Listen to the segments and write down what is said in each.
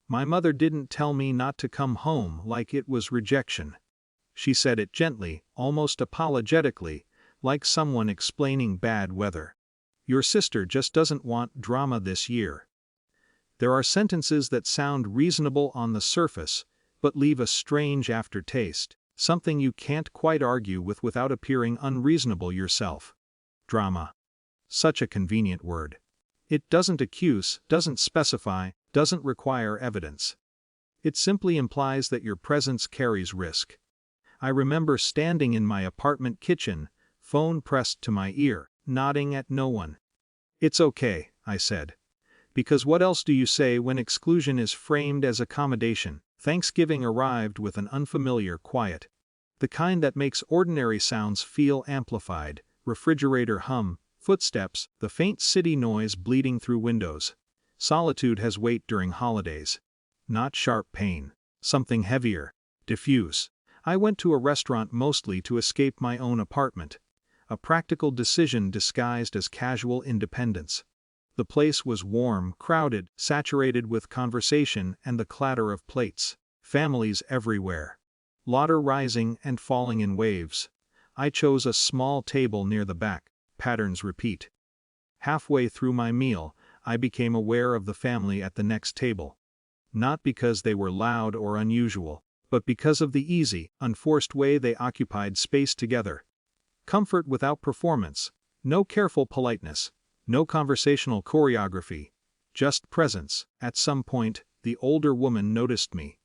My mother didn't tell me not to come home like it was rejection. She said it gently, almost apologetically, like someone explaining bad weather. Your sister just doesn't want drama this year. There are sentences that sound reasonable on the surface, but leave a strange aftertaste, something you can't quite argue with without appearing unreasonable yourself. Drama. Such a convenient word. It doesn't accuse, doesn't specify, doesn't require evidence. It simply implies that your presence carries risk. I remember standing in my apartment kitchen, phone pressed to my ear, nodding at no one. "It's okay," I said. Because what else do you say when exclusion is framed as accommodation? Thanksgiving arrived with an unfamiliar quiet. The kind that makes ordinary sounds feel amplified: refrigerator hum, footsteps, the faint city noise bleeding through windows. Solitude has weight during holidays. Not sharp pain. Something heavier. Diffuse. I went to a restaurant mostly to escape my own apartment. A practical decision disguised as casual independence. The place was warm, crowded, saturated with conversation and the clatter of plates. Families everywhere. Laughter rising and falling in waves. I chose a small table near the back. Patterns repeat. Halfway through my meal, I became aware of the family at the next table. Not because they were loud or unusual, but because of the easy, unforced way they occupied space together. Comfort without performance. No careful politeness. No conversational choreography. Just presence. At some point, the older woman noticed me.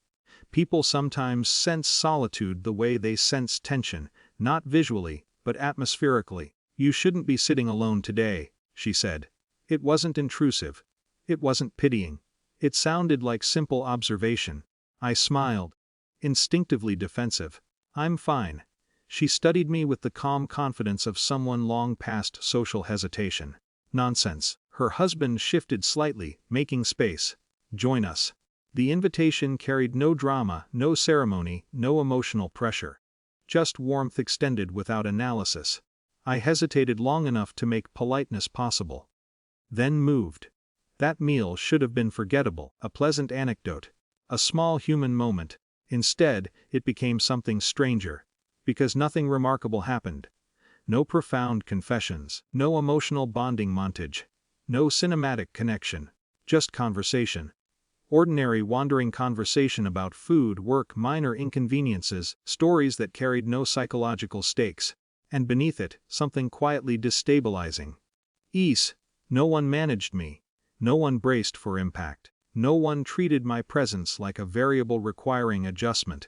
People sometimes sense solitude the way they sense tension, not visually, but atmospherically. "You shouldn't be sitting alone today," she said. It wasn't intrusive. It wasn't pitying. It sounded like simple observation. I smiled. Instinctively defensive. "I'm fine." She studied me with the calm confidence of someone long past social hesitation. "Nonsense." Her husband shifted slightly, making space. "Join us." The invitation carried no drama, no ceremony, no emotional pressure. Just warmth extended without analysis. I hesitated long enough to make politeness possible. Then moved. That meal should have been forgettable, a pleasant anecdote, a small human moment. Instead, it became something stranger. Because nothing remarkable happened. No profound confessions, no emotional bonding montage, no cinematic connection. Just conversation. Ordinary wandering conversation about food, work, minor inconveniences, stories that carried no psychological stakes. And beneath it, something quietly destabilizing. Ease. No one managed me. No one braced for impact. No one treated my presence like a variable requiring adjustment.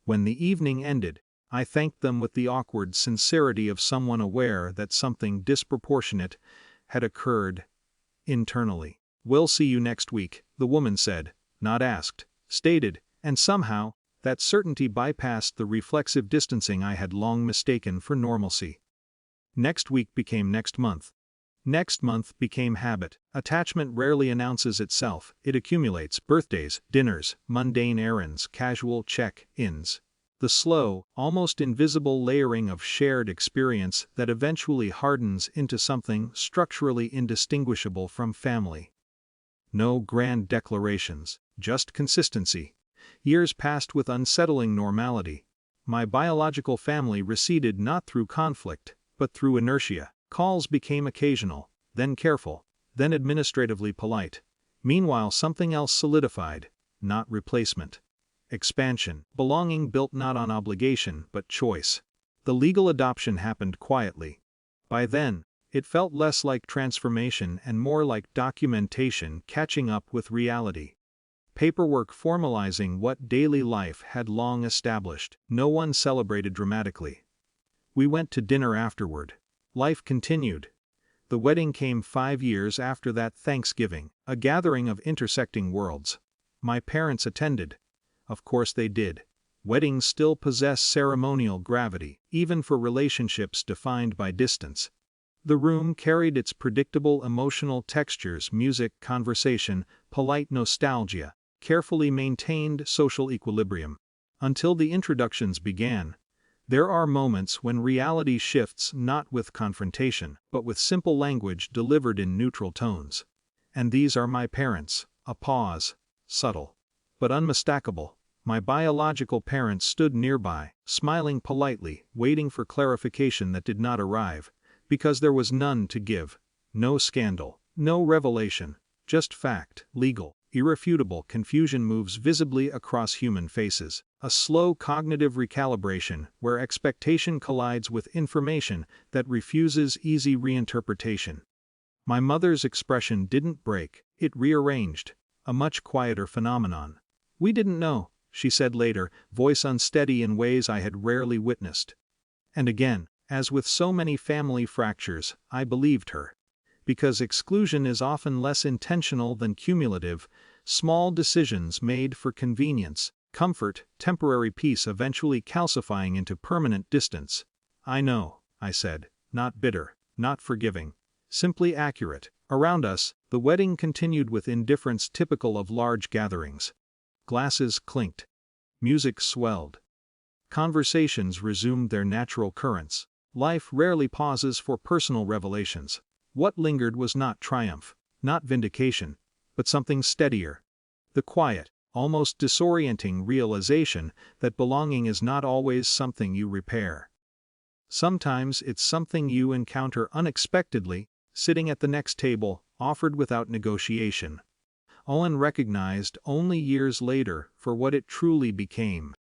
When the evening ended, I thanked them with the awkward sincerity of someone aware that something disproportionate had occurred internally. "We'll see you next week," the woman said, not asked, stated, and somehow, that certainty bypassed the reflexive distancing I had long mistaken for normalcy. Next week became next month. Next month became habit. Attachment rarely announces itself, it accumulates: birthdays, dinners, mundane errands, casual check-ins. The slow, almost invisible layering of shared experience that eventually hardens into something structurally indistinguishable from family. No grand declarations, just consistency. Years passed with unsettling normality. My biological family receded not through conflict, but through inertia. Calls became occasional, then careful, then administratively polite. Meanwhile, something else solidified, not replacement. Expansion. Belonging built not on obligation but choice. The legal adoption happened quietly. By then, it felt less like transformation and more like documentation catching up with reality. Paperwork formalizing what daily life had long established. No one celebrated dramatically. We went to dinner afterward. Life continued. The wedding came 5 years after that Thanksgiving, a gathering of intersecting worlds. My parents attended. Of course they did. Weddings still possess ceremonial gravity, even for relationships defined by distance. The room carried its predictable emotional textures: music, conversation, polite nostalgia, carefully maintained social equilibrium. Until the introductions began. There are moments when reality shifts, not with confrontation, but with simple language delivered in neutral tones. And these are my parents. A pause. subtle, but unmistakable. My biological parents stood nearby, smiling politely, waiting for clarification that did not arrive, because there was none to give. No scandal, no revelation, just fact, legal, irrefutable confusion moves visibly across human faces, a slow cognitive recalibration where expectation collides with information that refuses easy reinterpretation. My mother's expression didn't break, it rearranged, a much quieter phenomenon. "We didn't know," she said later, voice unsteady in ways I had rarely witnessed. And again, as with so many family fractures, I believed her. Because exclusion is often less intentional than cumulative, small decisions made for convenience, comfort, temporary peace eventually calcifying into permanent distance. "I know," I said, not bitter, not forgiving, simply accurate. Around us, the wedding continued with indifference typical of large gatherings. Glasses clinked. Music swelled. Conversations resumed their natural currents. Life rarely pauses for personal revelations. What lingered was not triumph, not vindication, but something steadier. The quiet, almost disorienting realization that belonging is not always something you repair. Sometimes it's something you encounter unexpectedly, sitting at the next table, offered without negotiation. Owen recognized only years later for what it truly became.